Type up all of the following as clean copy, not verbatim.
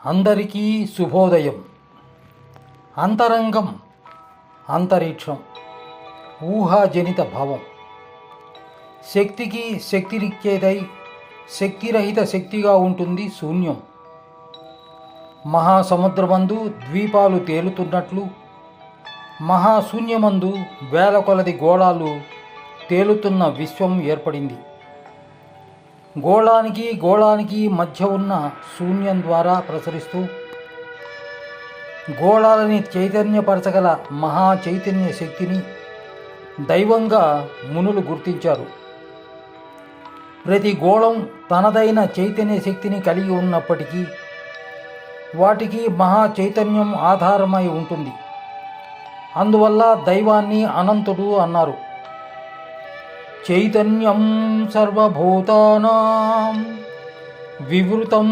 అందరికీ శుభోదయం. అంతరంగం అంతరిక్షం, ఊహాజనిత భావం. శక్తికి శక్తినిచ్చేదై శక్తిరహిత శక్తిగా ఉంటుంది శూన్యం. మహాసముద్రమందు ద్వీపాలు తేలుతున్నట్లు మహాశూన్యమందు వేల కొలది గోళాలు తేలుతున్న విశ్వం ఏర్పడింది. గోళానికి మధ్య ఉన్న శూన్యం ద్వారా ప్రసరిస్తూ గోళాలని చైతన్యపరచగల మహా చైతన్య శక్తిని దైవంగా మునులు గుర్తించారు. ప్రతి గోళం తనదైన చైతన్య శక్తిని కలిగి ఉన్నప్పటికీ వాటికి మహా చైతన్యం ఆధారమై ఉంటుంది. అందువల్ల దైవాన్ని అనంతుడు అన్నారు. చైతన్యం సర్వభూతానాం వివృతం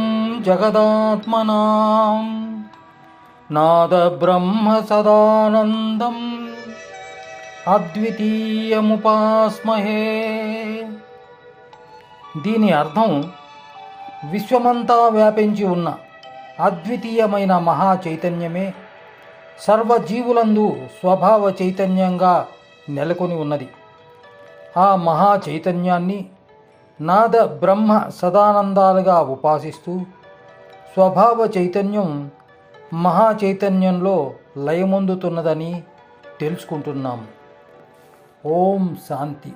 జగదాత్మనాం నాద బ్రహ్మ సదానందం అద్వితీయముపాస్మహే. దీని అర్థం విశ్వమంతా వ్యాపించి ఉన్న అద్వితీయమైన మహా చైతన్యమే సర్వజీవులందు స్వభావ చైతన్యంగా నెలకొని ఉన్నది. ఆ మహా చైతన్యాన్ని నాద బ్రహ్మ సదానందాలుగా ఉపాసిస్తూ స్వభావ చైతన్యం మహా చైతన్యంలో లయమొందుతున్నదని తెలుసుకుంటున్నాము. ఓం శాంతి.